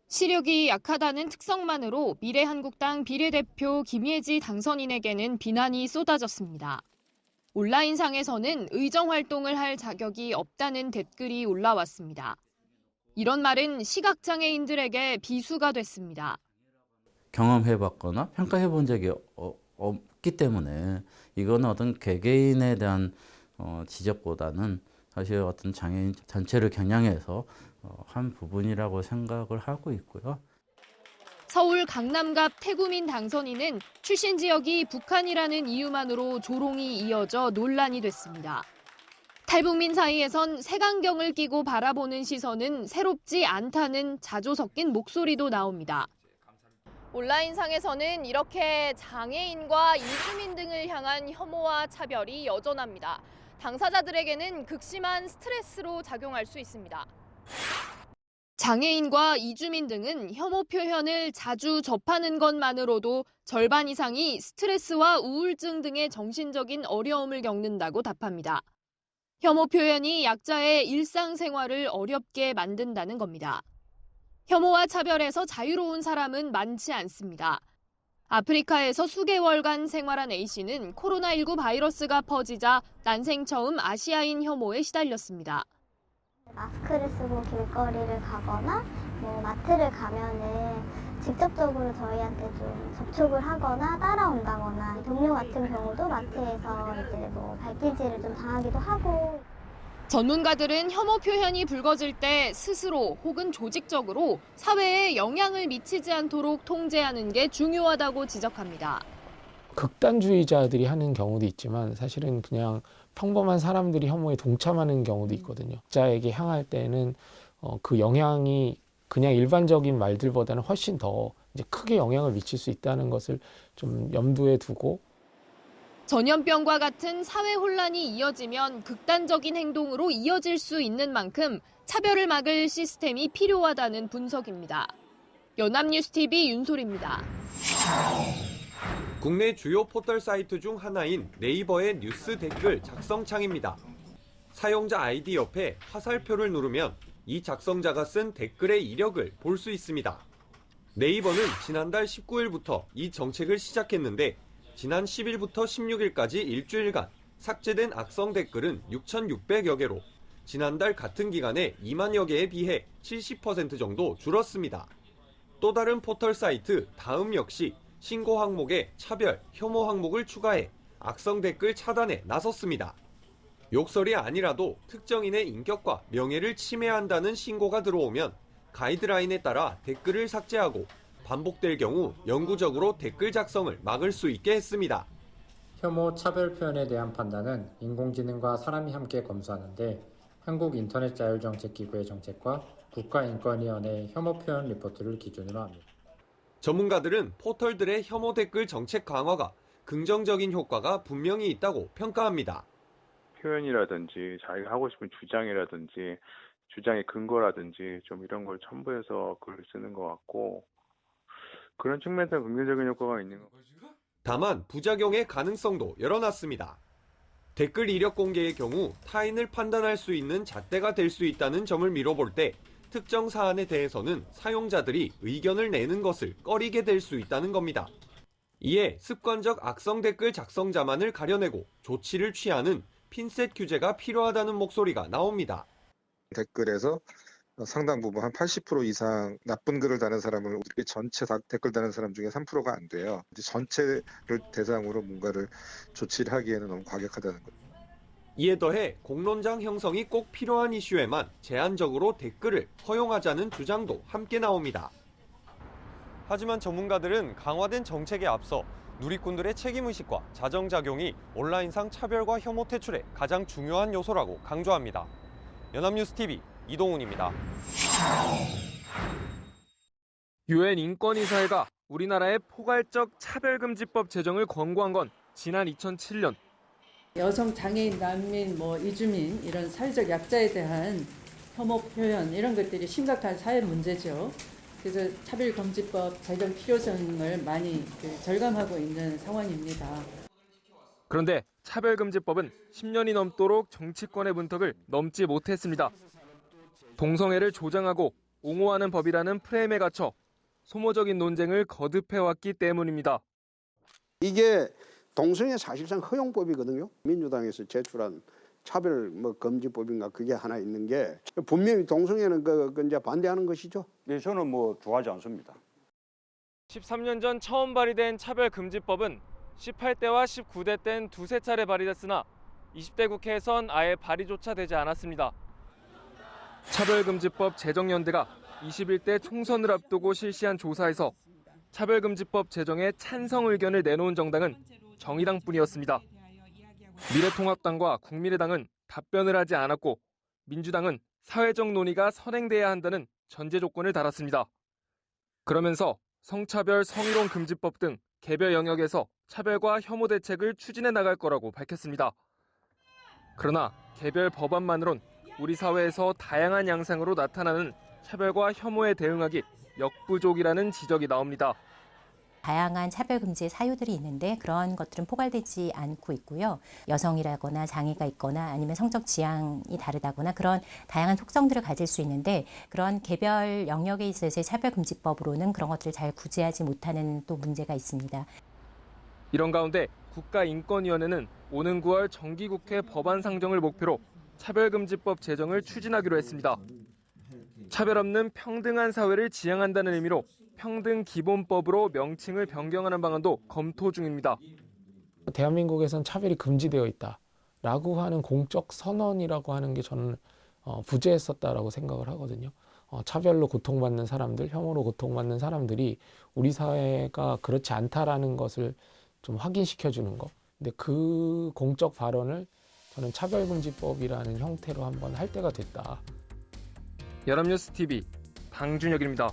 시력이 약하다는 특성만으로 미래한국당 비례대표 김예지 당선인에게는 비난이 쏟아졌습니다. 온라인상에서는 의정활동을 할 자격이 없다는 댓글이 올라왔습니다. 이런 말은 시각장애인들에게 비수가 됐습니다. 경험해봤거나 평가해본 적이 없기 때문에 이거는 어떤 개개인에 대한 지적보다는 사실 어떤 장애인 전체를 겨냥해서 한 부분이라고 생각을 하고 있고요. 서울 강남갑 태구민 당선인은 출신 지역이 북한이라는 이유만으로 조롱이 이어져 논란이 됐습니다. 탈북민 사이에선 색안경을 끼고 바라보는 시선은 새롭지 않다는 자조 섞인 목소리도 나옵니다. 온라인상에서는 이렇게 장애인과 이주민 등을 향한 혐오와 차별이 여전합니다. 당사자들에게는 극심한 스트레스로 작용할 수 있습니다. 장애인과 이주민 등은 혐오 표현을 자주 접하는 것만으로도 절반 이상이 스트레스와 우울증 등의 정신적인 어려움을 겪는다고 답합니다. 혐오 표현이 약자의 일상생활을 어렵게 만든다는 겁니다. 혐오와 차별에서 자유로운 사람은 많지 않습니다. 아프리카에서 수개월간 생활한 A씨는 코로나19 바이러스가 퍼지자 난생 처음 아시아인 혐오에 시달렸습니다. 마스크를 쓰고 길거리를 가거나 마트를 가면은 직접적으로 저희한테 좀 접촉을 하거나 따라온다거나 동료 같은 경우도 마트에서 이제 발길질을 좀 당하기도 하고. 전문가들은 혐오 표현이 불거질 때 스스로 혹은 조직적으로 사회에 영향을 미치지 않도록 통제하는 게 중요하다고 지적합니다. 극단주의자들이 하는 경우도 있지만 사실은 그냥 평범한 사람들이 혐오에 동참하는 경우도 있거든요. 자에게 향할 때는 그 영향이 그냥 일반적인 말들보다는 훨씬 더 이제 크게 영향을 미칠 수 있다는 것을 좀 염두에 두고. 전염병과 같은 사회 혼란이 이어지면 극단적인 행동으로 이어질 수 있는 만큼 차별을 막을 시스템이 필요하다는 분석입니다. 연합뉴스TV 윤솔입니다. 국내 주요 포털 사이트 중 하나인 네이버의 뉴스 댓글 작성창입니다. 사용자 아이디 옆에 화살표를 누르면 이 작성자가 쓴 댓글의 이력을 볼 수 있습니다. 네이버는 지난달 19일부터 이 정책을 시작했는데 지난 10일부터 16일까지 일주일간 삭제된 악성 댓글은 6,600여 개로 지난달 같은 기간에 2만여 개에 비해 70% 정도 줄었습니다. 또 다른 포털 사이트 다음 역시 신고 항목에 차별, 혐오 항목을 추가해 악성 댓글 차단에 나섰습니다. 욕설이 아니라도 특정인의 인격과 명예를 침해한다는 신고가 들어오면 가이드라인에 따라 댓글을 삭제하고 반복될 경우 영구적으로 댓글 작성을 막을 수 있게 했습니다. 혐오, 차별 표현에 대한 판단은 인공지능과 사람이 함께 검수하는데 한국인터넷자율정책기구의 정책과 국가인권위원회의 혐오 표현 리포트를 기준으로 합니다. 전문가들은 포털들의 혐오 댓글 정책 강화가 긍정적인 효과가 분명히 있다고 평가합니다. 표현이라든지 자기가 하고 싶은 주장이라든지 주장의 근거라든지 좀 이런 걸 첨부해서 글을 쓰는 것 같고 그런 측면에서 긍정적인 효과가 있는 것 같아요. 다만 부작용의 가능성도 열어놨습니다. 댓글 이력 공개의 경우 타인을 판단할 수 있는 잣대가 될 수 있다는 점을 미뤄볼 때 특정 사안에 대해서는 사용자들이 의견을 내는 것을 꺼리게 될 수 있다는 겁니다. 이에 습관적 악성 댓글 작성자만을 가려내고 조치를 취하는 핀셋 규제가 필요하다는 목소리가 나옵니다. 댓글에서 상당 부분 한 80% 이상 나쁜 글을 다는 사람을 우리 전체 댓글 다는 사람 중에 3%가 안 돼요. 전체를 대상으로 뭔가를 조치를 하기에는 너무 과격하다는 거죠. 이에 더해 공론장 형성이 꼭 필요한 이슈에만 제한적으로 댓글을 허용하자는 주장도 함께 나옵니다. 하지만 전문가들은 강화된 정책에 앞서 누리꾼들의 책임의식과 자정작용이 온라인상 차별과 혐오 퇴출의 가장 중요한 요소라고 강조합니다. 연합뉴스TV 이동훈입니다. 유엔 인권이사회가 우리나라의 포괄적 차별금지법 제정을 권고한 건 지난 2007년. 여성, 장애인, 난민, 이주민 이런 사회적 약자에 대한 혐오 표현 이런 것들이 심각한 사회 문제죠. 그래서 차별금지법 제정 필요성을 많이 절감하고 있는 상황입니다. 그런데 차별금지법은 10년이 넘도록 정치권의 문턱을 넘지 못했습니다. 동성애를 조장하고 옹호하는 법이라는 프레임에 갇혀 소모적인 논쟁을 거듭해왔기 때문입니다. 이게 동성애 사실상 허용법이거든요. 민주당에서 제출한 차별 금지법인가 그게 하나 있는 게 분명히 동성애는 그 이제 반대하는 것이죠. 네, 저는 좋아하지 않습니다. 13년 전 처음 발의된 차별금지법은 18대와 19대 땐 두세 차례 발의됐으나 20대 국회에선 아예 발의조차 되지 않았습니다. 차별금지법 제정연대가 21대 총선을 앞두고 실시한 조사에서 차별금지법 제정에 찬성 의견을 내놓은 정당은 정의당뿐이었습니다. 미래통합당과 국민의당은 답변을 하지 않았고 민주당은 사회적 논의가 선행돼야 한다는 전제 조건을 달았습니다. 그러면서 성차별 성희롱 금지법 등 개별 영역에서 차별과 혐오 대책을 추진해 나갈 거라고 밝혔습니다. 그러나 개별 법안만으론 우리 사회에서 다양한 양상으로 나타나는 차별과 혐오에 대응하기 역부족이라는 지적이 나옵니다. 다양한 차별금지의 사유들이 있는데 그런 것들은 포괄되지 않고 있고요. 여성이라거나 장애가 있거나 아니면 성적 지향이 다르다거나 그런 다양한 속성들을 가질 수 있는데 그런 개별 영역에 있어서의 차별금지법으로는 그런 것들을 잘 구제하지 못하는 또 문제가 있습니다. 이런 가운데 국가인권위원회는 오는 9월 정기국회 법안 상정을 목표로 차별금지법 제정을 추진하기로 했습니다. 차별 없는 평등한 사회를 지향한다는 의미로 평등기본법으로 명칭을 변경하는 방안도 검토 중입니다. 대한민국에선 차별이 금지되어 있다라고 하는 공적 선언이라고 하는 게 저는 부재했었다라고 생각을 하거든요. 차별로 고통받는 사람들, 혐오로 고통받는 사람들이 우리 사회가 그렇지 않다라는 것을 좀 확인시켜주는 거. 근데 그 공적 발언을 저는 차별금지법이라는 형태로 한번 할 때가 됐다. 연합뉴스 TV 방준혁입니다.